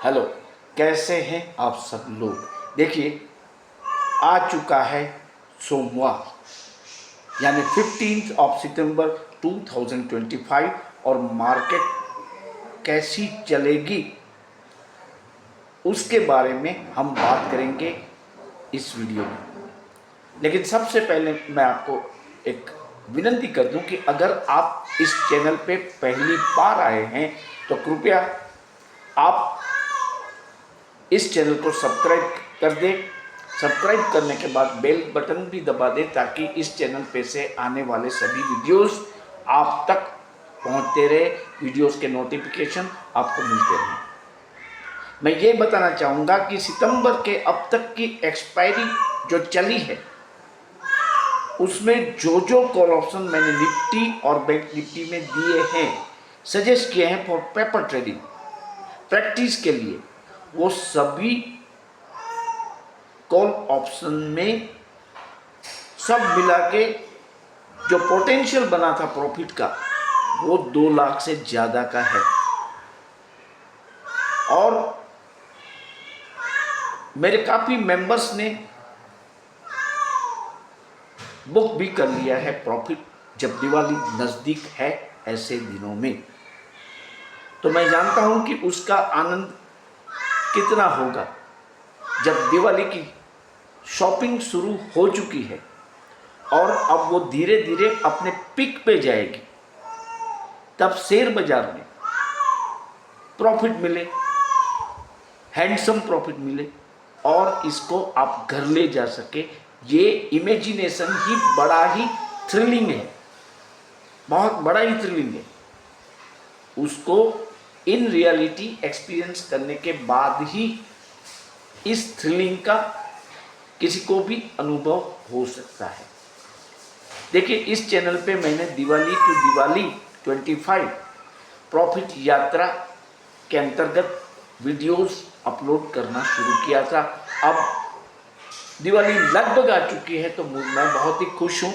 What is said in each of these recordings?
Hello, कैसे हैं आप सब लोग। देखिए, आ चुका है सोमवार यानी 15 सितंबर 2025 और मार्केट कैसी चलेगी उसके बारे में हम बात करेंगे इस वीडियो में। लेकिन सबसे पहले मैं आपको एक विनती कर दूं कि अगर आप इस चैनल पे पहली बार आए हैं तो कृपया आप इस चैनल को सब्सक्राइब कर दें। सब्सक्राइब करने के बाद बेल बटन भी दबा दें ताकि इस चैनल पे से आने वाले सभी वीडियोस आप तक पहुंचते रहे, वीडियोस के नोटिफिकेशन आपको मिलते रहें। मैं ये बताना चाहूँगा कि सितंबर के अब तक की एक्सपायरी जो चली है उसमें जो कॉल ऑप्शन मैंने निफ्टी और बैंक निफ्टी में दिए हैं, सजेस्ट किए हैं फॉर पेपर ट्रेडिंग प्रैक्टिस के लिए, वो सभी कॉल ऑप्शन में सब मिला के जो पोटेंशियल बना था प्रॉफिट का वो 2 लाख से ज़्यादा का है। और मेरे काफ़ी मेंबर्स ने बुक भी कर लिया है प्रॉफिट जब दिवाली नज़दीक है ऐसे दिनों में। तो मैं जानता हूं कि उसका आनंद कितना होगा जब दिवाली की शॉपिंग शुरू हो चुकी है और अब वो धीरे धीरे अपने पिक पे जाएगी, तब शेयर बाजार में प्रॉफिट मिले, हैंडसम प्रॉफिट मिले और इसको आप घर ले जा सके। ये इमेजिनेशन ही बड़ा ही थ्रिलिंग है, बहुत बड़ा ही थ्रिलिंग है। उसको इन रियलिटी एक्सपीरियंस करने के बाद ही इस थ्रिलिंग का किसी को भी अनुभव हो सकता है। देखिए, इस चैनल पे मैंने दिवाली टू दिवाली 25 प्रॉफिट यात्रा के अंतर्गत वीडियोस अपलोड करना शुरू किया था। अब दिवाली लगभग आ चुकी है तो मैं बहुत ही खुश हूँ।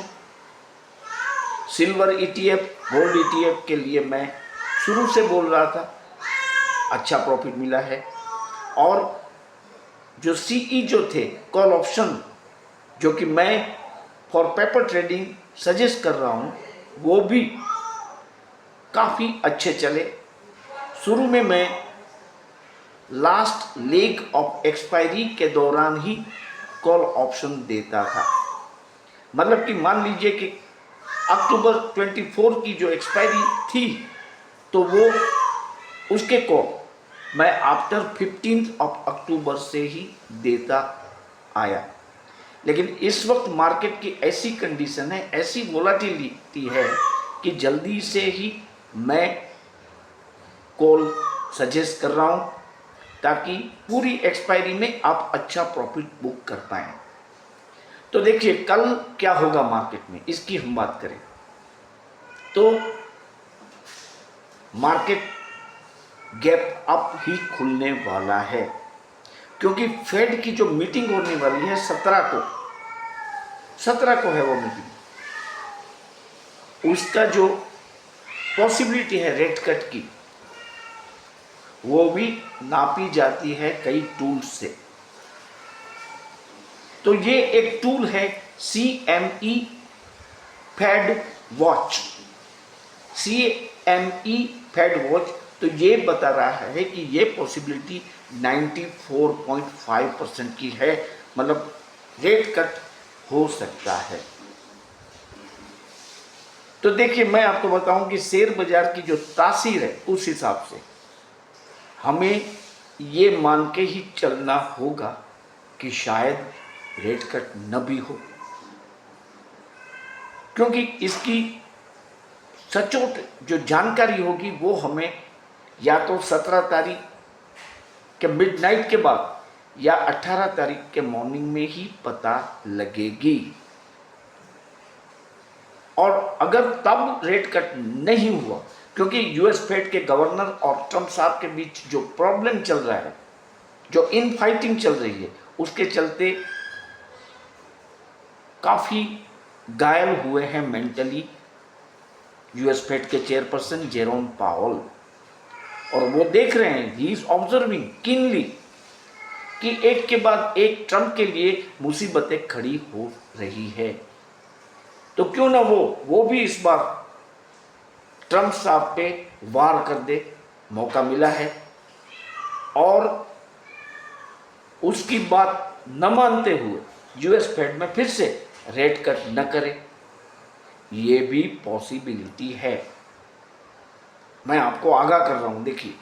सिल्वर ETF, गोल्ड ETF के लिए मैं शुरू से बोल रहा था, अच्छा प्रॉफिट मिला है। और जो CE जो थे कॉल ऑप्शन, जो कि मैं फॉर पेपर ट्रेडिंग सजेस्ट कर रहा हूँ, वो भी काफ़ी अच्छे चले। शुरू में मैं लास्ट लेग ऑफ एक्सपायरी के दौरान ही कॉल ऑप्शन देता था। मतलब कि मान लीजिए कि अक्टूबर 24 की जो एक्सपायरी थी तो वो उसके कॉल मैं आफ्टर 15 अक्टूबर से ही देता आया। लेकिन इस वक्त मार्केट की ऐसी कंडीशन है, ऐसी वोलाटिलिटी है कि जल्दी से ही मैं कॉल सजेस्ट कर रहा हूँ ताकि पूरी एक्सपायरी में आप अच्छा प्रॉफिट बुक कर पाएँ। तो देखिए, कल क्या होगा मार्केट में, इसकी हम बात करें तो मार्केट गैप अप ही खुलने वाला है, क्योंकि फेड की जो मीटिंग होने वाली है 17 को है वो मीटिंग। उसका जो पॉसिबिलिटी है रेट कट की वो भी नापी जाती है कई टूल्स से। तो ये एक टूल है CME Fed watch. CME Fed watch तो ये बता रहा है कि ये पॉसिबिलिटी 94.5% की है, मतलब रेट कट हो सकता है। तो देखिए, मैं आपको बताऊं कि शेयर बाजार की जो तासीर है उस हिसाब से हमें ये मान के ही चलना होगा कि शायद रेट कट न भी हो, क्योंकि इसकी सचोट जो जानकारी होगी वो हमें या तो 17 तारीख के मिडनाइट के बाद या 18 तारीख के मॉर्निंग में ही पता लगेगी। और अगर तब रेट कट नहीं हुआ, क्योंकि US फेड के गवर्नर और ट्रंप साहब के बीच जो प्रॉब्लम चल रहा है, जो इन फाइटिंग चल रही है, उसके चलते काफ़ी घायल हुए हैं मेंटली US फेड के चेयरपर्सन जेरोम पावल। और वो देख रहे हैं, ही इज ऑब्जर्विंग कीनली कि एक के बाद एक ट्रंप के लिए मुसीबतें खड़ी हो रही है। तो क्यों ना वो भी इस बार ट्रंप साहब पे वार कर दे, मौका मिला है। और उसकी बात न मानते हुए यूएस फेड में फिर से रेट कट न करे, ये भी पॉसिबिलिटी है। मैं आपको आगाह कर रहा हूं, देखिए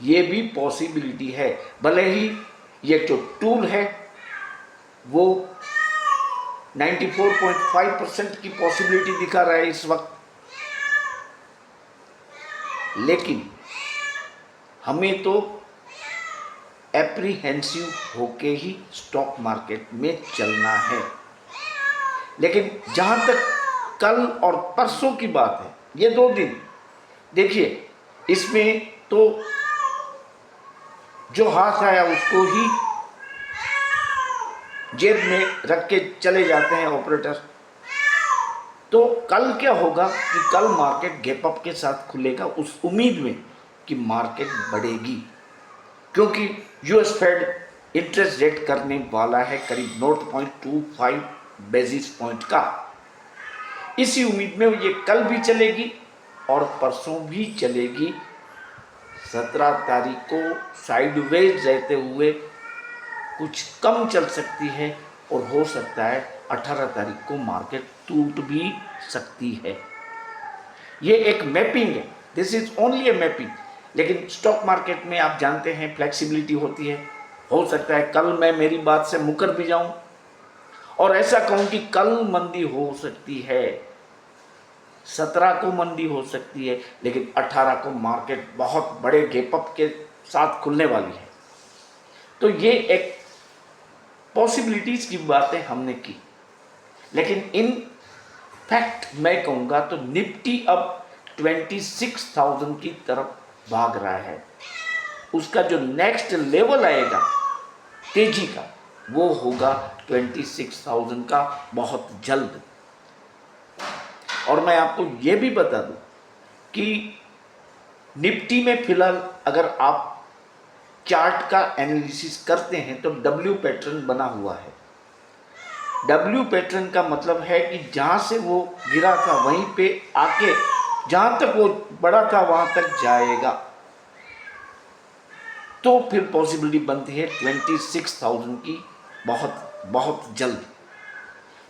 ये भी पॉसिबिलिटी है। भले ही ये जो टूल है वो 94.5% की पॉसिबिलिटी दिखा रहा है इस वक्त, लेकिन हमें तो एप्रीहेंसिव होके ही स्टॉक मार्केट में चलना है। लेकिन जहां तक कल और परसों की बात है, ये 2 दिन देखिए, इसमें तो जो हाथ आया उसको ही जेब में रख के चले जाते हैं ऑपरेटर। तो कल क्या होगा कि कल मार्केट गैप अप के साथ खुलेगा उस उम्मीद में कि मार्केट बढ़ेगी, क्योंकि यूएस फेड इंटरेस्ट रेट करने वाला है करीब 0.25 बेसिस पॉइंट का। इसी उम्मीद में ये कल भी चलेगी और परसों भी चलेगी। 17 तारीख को साइडवेज रहते हुए कुछ कम चल सकती है और हो सकता है 18 तारीख को मार्केट टूट भी सकती है। ये एक मैपिंग है, this is only a mapping. लेकिन स्टॉक मार्केट में आप जानते हैं फ्लेक्सिबिलिटी होती है। हो सकता है कल मैं मेरी बात से मुकर भी जाऊं और ऐसा कहूं कि कल मंदी हो सकती है, 17 को मंदी हो सकती है, लेकिन 18 को मार्केट बहुत बड़े गैप अप के साथ खुलने वाली है। तो ये एक पॉसिबिलिटीज की बातें हमने की, लेकिन इन फैक्ट मैं कहूँगा तो निफ्टी अब 26,000 की तरफ भाग रहा है। उसका जो नेक्स्ट लेवल आएगा तेजी का वो होगा 26,000 का बहुत जल्द। और मैं आपको ये भी बता दूं कि निफ्टी में फिलहाल अगर आप चार्ट का एनालिसिस करते हैं तो डब्ल्यू पैटर्न बना हुआ है। डब्ल्यू पैटर्न का मतलब है कि जहाँ से वो गिरा था वहीं पे आके जहाँ तक वो बढ़ा था वहाँ तक जाएगा, तो फिर पॉसिबिलिटी बनती है 26,000 की बहुत बहुत जल्द।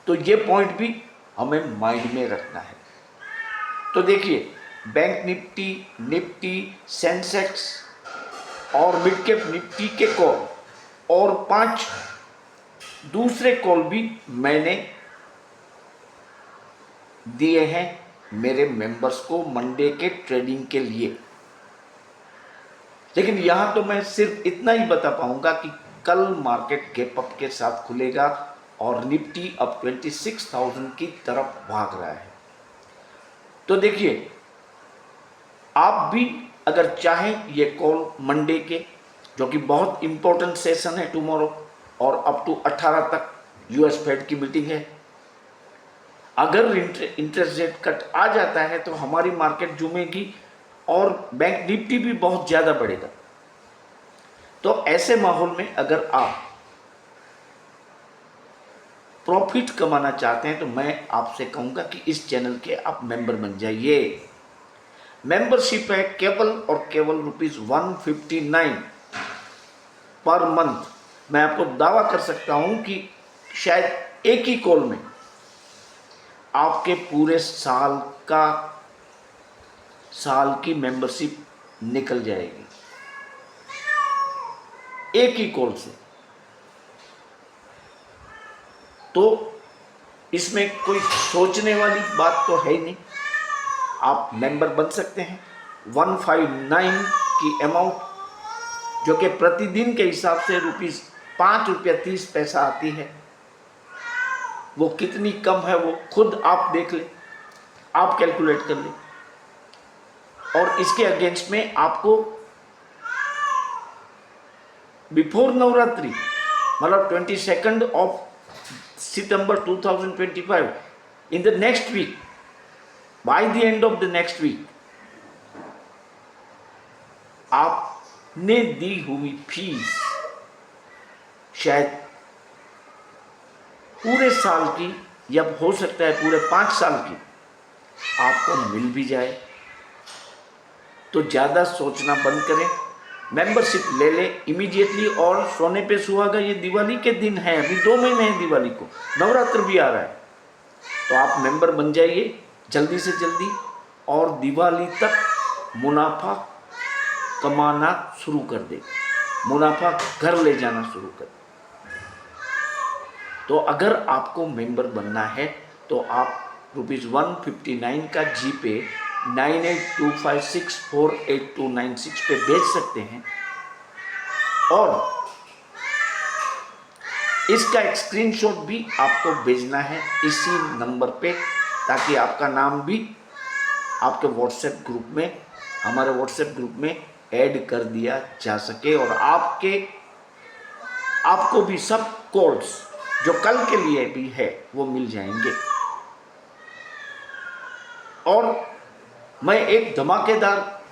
तो ये पॉइंट भी हमें माइंड में रखना है। तो देखिए, बैंक निफ्टी, निफ्टी, सेंसेक्स और मिड कैप निफ्टी के कॉल और 5 दूसरे कॉल भी मैंने दिए हैं मेरे मेंबर्स को मंडे के ट्रेडिंग के लिए। लेकिन यहाँ तो मैं सिर्फ इतना ही बता पाऊंगा कि कल मार्केट गैप अप के साथ खुलेगा और निफ्टी अब 26,000 की तरफ भाग रहा है। तो देखिए, आप भी अगर चाहें ये कॉल मंडे के, जो कि बहुत इंपॉर्टेंट सेशन है टुमारो और अप टू 18 तक यूएस फेड की मीटिंग है, अगर इंटरेस्ट रेट कट आ जाता है तो हमारी मार्केट झूमेगी और बैंक निफ्टी भी बहुत ज़्यादा बढ़ेगा। तो ऐसे माहौल में अगर आप प्रॉफिट कमाना चाहते हैं तो मैं आपसे कहूँगा कि इस चैनल के आप मेंबर बन जाइए। मेंबरशिप है केवल और केवल ₹159 पर मंथ। मैं आपको दावा कर सकता हूं कि शायद एक ही कॉल में आपके पूरे साल की मेंबरशिप निकल जाएगी, एक ही कॉल से। तो इसमें कोई सोचने वाली बात तो है ही नहीं, आप मेंबर बन सकते हैं। 159 की अमाउंट जो कि प्रतिदिन के हिसाब से ₹5.30 आती है, वो कितनी कम है वो खुद आप देख लें, आप कैलकुलेट कर लें। और इसके अगेंस्ट में आपको बिफोर नवरात्रि, मतलब 22 of September 2025, in the next week, by the end of the next week, आपने दी हुई फीस शायद पूरे साल की या हो सकता है पूरे 5 साल की आपको मिल भी जाए। तो ज़्यादा सोचना बंद करें, मेंबरशिप ले लें इमीडिएटली। और सोने पे सुहागा, ये दिवाली के दिन है, अभी 2 महीने हैं दिवाली को, नवरात्र भी आ रहा है, तो आप मेंबर बन जाइए जल्दी से जल्दी और दिवाली तक मुनाफा कमाना शुरू कर दे, मुनाफा घर ले जाना शुरू कर दे। तो अगर आपको मेंबर बनना है तो आप ₹159 का जीपे 9825648296 पे भेज सकते हैं और इसका एक स्क्रीनशॉट भी आपको भेजना है इसी नंबर पे, ताकि आपका नाम भी आपके व्हाट्सएप ग्रुप में, हमारे व्हाट्सएप ग्रुप में ऐड कर दिया जा सके और आपको भी सब कोड्स जो कल के लिए भी है वो मिल जाएंगे। और मैं एक धमाकेदार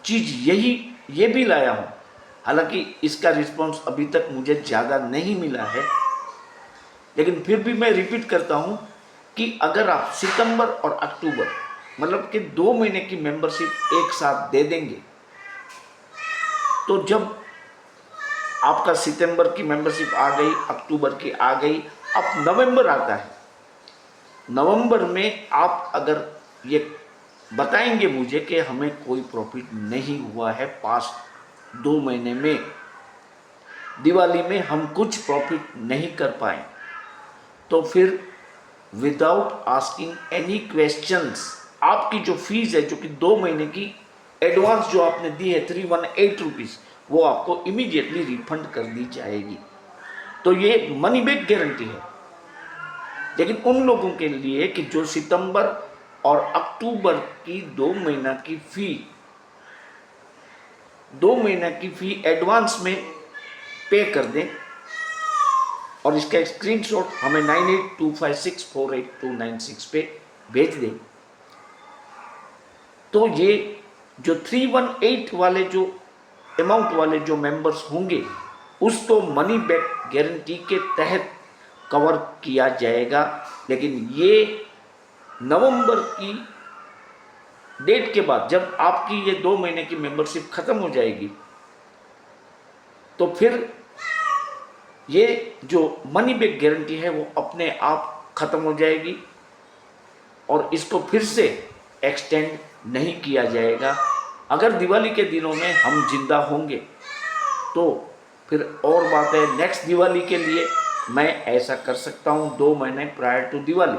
चीज़ ये भी लाया हूँ, हालांकि इसका रिस्पांस अभी तक मुझे ज़्यादा नहीं मिला है, लेकिन फिर भी मैं रिपीट करता हूँ कि अगर आप सितंबर और अक्टूबर मतलब कि 2 महीने की मेंबरशिप एक साथ दे देंगे, तो जब आपका सितंबर की मेंबरशिप आ गई, अक्टूबर की आ गई, अब नवंबर आता है, नवंबर में आप अगर ये बताएंगे मुझे कि हमें कोई प्रॉफिट नहीं हुआ है पास्ट 2 महीने में, दिवाली में हम कुछ प्रॉफिट नहीं कर पाए, तो फिर विदाउट आस्किंग एनी क्वेश्चंस आपकी जो फीस है, जो कि 2 महीने की एडवांस जो आपने दी है 318 रुपीज़, वो आपको इमीडिएटली रिफंड कर दी जाएगी। तो ये मनी बैक गारंटी है। लेकिन उन लोगों के लिए कि जो सितंबर और अक्टूबर की 2 महीना की फी एडवांस में पे कर दें और इसका एक स्क्रीनशॉट हमें 9825648296 पे भेज दें, तो ये जो 318 वाले जो अमाउंट वाले जो मेंबर्स होंगे उसको मनी बैक गारंटी के तहत कवर किया जाएगा। लेकिन ये नवंबर की डेट के बाद जब आपकी ये 2 महीने की मेंबरशिप ख़त्म हो जाएगी, तो फिर ये जो मनी बैक गारंटी है वो अपने आप ख़त्म हो जाएगी और इसको फिर से एक्सटेंड नहीं किया जाएगा। अगर दिवाली के दिनों में हम जिंदा होंगे तो फिर और बात है, नेक्स्ट दिवाली के लिए मैं ऐसा कर सकता हूँ 2 महीने प्रायर टू दिवाली।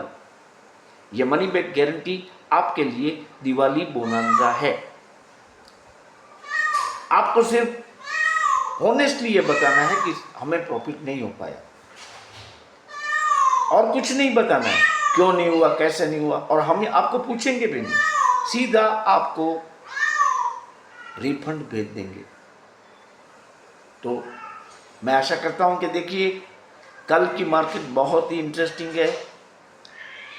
ये मनी बैक गारंटी आपके लिए दिवाली बोनंजा है। आपको सिर्फ ऑनेस्टली ये बताना है कि हमें प्रॉफिट नहीं हो पाया, और कुछ नहीं बताना है, क्यों नहीं हुआ, कैसे नहीं हुआ, और हम आपको पूछेंगे भी नहीं, सीधा आपको रिफंड भेज देंगे। तो मैं आशा करता हूं कि देखिए कल की मार्केट बहुत ही इंटरेस्टिंग है,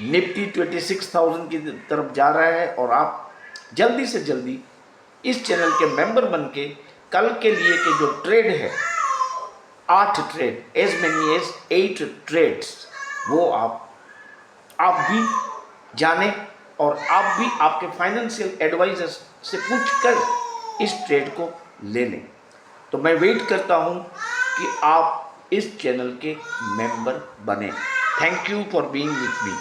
निफ्टी 26,000 की तरफ जा रहा है और आप जल्दी से जल्दी इस चैनल के मेंबर बन के कल के लिए के जो ट्रेड है 8 trade, as many as 8 trades, वो आप भी जाने और आप भी आपके फाइनेंशियल एडवाइजर्स से पूछकर इस ट्रेड को ले लें। तो मैं वेट करता हूं कि आप इस चैनल के मेंबर बने। Thank you for being with me.